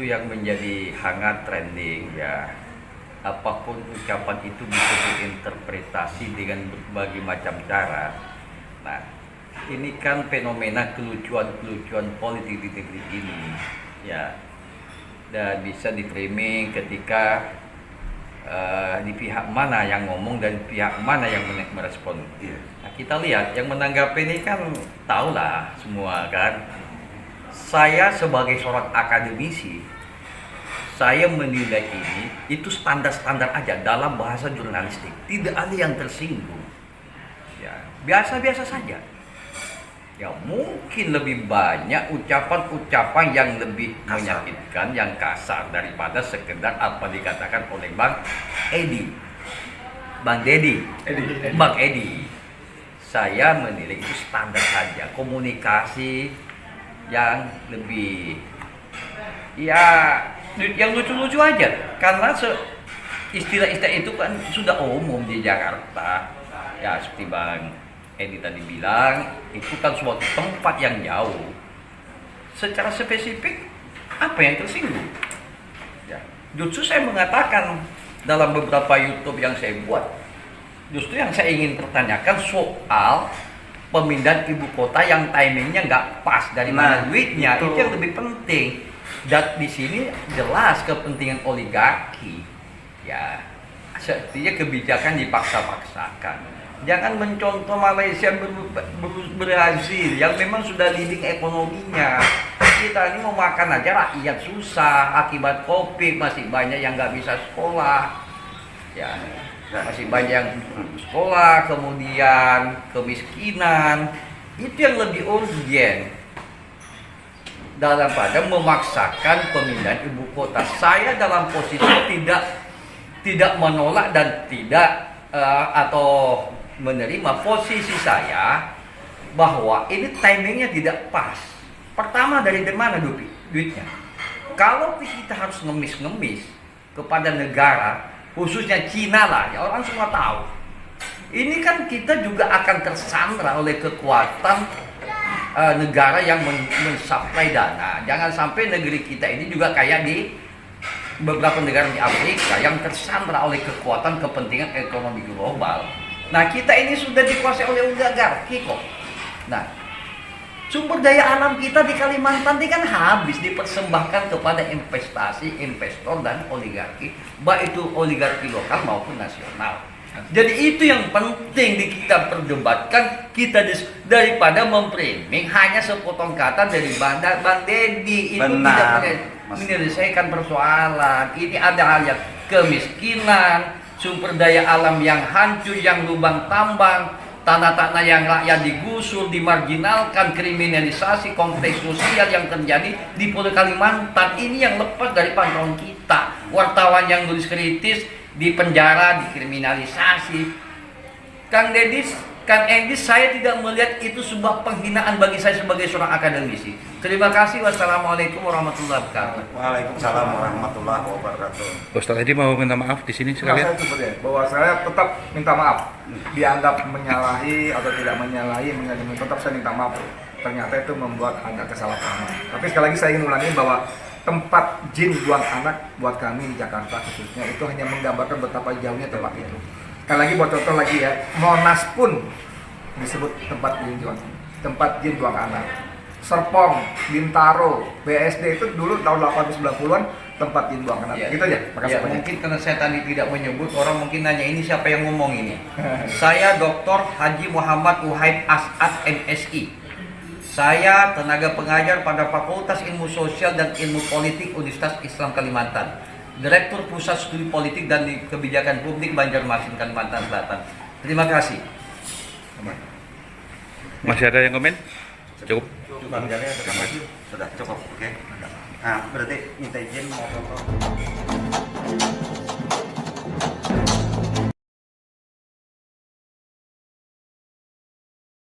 itu yang menjadi hangat trending ya. Apapun ucapan itu bisa diinterpretasi dengan berbagai macam cara. Nah, ini kan fenomena kelucuan-kelucuan politik di negeri ini ya, dan bisa di-framing ketika di pihak mana yang ngomong dan pihak mana yang merespon. Nah, kita lihat yang menanggapi ini kan tahulah semua kan. Saya sebagai seorang akademisi, saya menilai ini itu standar-standar aja dalam bahasa jurnalistik, tidak ada yang tersinggung. Ya, biasa-biasa saja. Ya, mungkin lebih banyak ucapan-ucapan yang lebih menyakitkan, yang kasar daripada sekedar apa dikatakan oleh Bang Edi. Bang Dedi. Bang Edi. Saya menilai itu standar saja, komunikasi yang lebih ya yang lucu-lucu aja, karena istilah-istilah itu kan sudah umum di Jakarta ya, seperti Bang Edi tadi bilang, itu kan suatu tempat yang jauh. Secara spesifik apa yang tersinggung ya, justru saya mengatakan dalam beberapa YouTube yang saya buat, justru yang saya ingin pertanyakan soal pemindahan ibu kota yang timingnya nggak pas, dari mana duitnya, itu yang lebih penting. Dan di sini jelas kepentingan oligarki ya, artinya kebijakan dipaksa-paksakan. Jangan mencontoh Malaysia berhasil yang memang sudah leading ekonominya. Kita ini mau makan aja rakyat susah akibat COVID, masih banyak yang nggak bisa sekolah ya, masih banyak yang sekolah, kemudian kemiskinan. Itu yang lebih urgent daripada memaksakan pemindahan ibu kota. Saya dalam posisi tidak menolak dan tidak atau menerima posisi saya bahwa ini timingnya tidak pas. Pertama, dari mana duitnya? Kalau kita harus ngemis-ngemis kepada negara, khususnya Cina lah, ya orang semua tahu. Ini kan kita juga akan tersandra oleh kekuatan negara yang mensuplai dana. Jangan sampai negeri kita ini juga kayak di beberapa negara di Afrika yang tersandra oleh kekuatan kepentingan ekonomi global. Nah, kita ini sudah dikuasai oleh oligarki kok. Nah, sumber daya alam kita di Kalimantan ini kan habis dipersembahkan kepada investasi, investor dan oligarki, baik itu oligarki lokal maupun nasional. Jadi itu yang penting kita perdebatkan, kita daripada memframing hanya sepotong kata dari Bang Dedi. Itu tidak menyelesaikan persoalan. Ini ada hal yang kemiskinan, sumber daya alam yang hancur, yang lubang tambang, tanah-tanah yang rakyat digusur, dimarginalkan, kriminalisasi, konflik sosial yang terjadi di Pulau Kalimantan. Ini yang lepas dari pantauan kita. Wartawan yang nulis kritis di penjara, dikriminalisasi. Kang Edi, saya tidak melihat itu sebuah penghinaan bagi saya sebagai seorang akademisi. Terima kasih. Wassalamualaikum warahmatullahi wabarakatuh. Waalaikumsalam warahmatullahi wabarakatuh. Ustaz Edi mau minta maaf di sini sekalian. Bahwa saya tetap minta maaf. Dianggap menyalahi atau tidak menyalahi, tetap saya minta maaf. Ternyata itu membuat ada kesalahpahaman. Tapi sekali lagi saya ingin ulangi bahwa tempat jin buang anak buat kami di Jakarta khususnya itu hanya menggambarkan betapa jauhnya tempat itu. Sekali lagi buat contoh lagi ya, Monas pun disebut tempat jin buang anak. Serpong, Bintaro, BSD itu dulu tahun 80-90-an tempat jin buang anak. Ya, gitu aja. Makasih ya, mungkin karena saya tadi tidak menyebut, orang mungkin nanya ini siapa yang ngomong ini. Saya Dr. Haji Muhammad Wahid As'ad MSI. Saya tenaga pengajar pada Fakultas Ilmu Sosial dan Ilmu Politik Universitas Islam Kalimantan, Direktur Pusat Studi Politik dan Kebijakan Publik Banjarmasin, Kalimantan Selatan. Terima kasih. Masih ada yang komen? Cukup. Sudah cukup, oke. Nah, berarti minta izin mau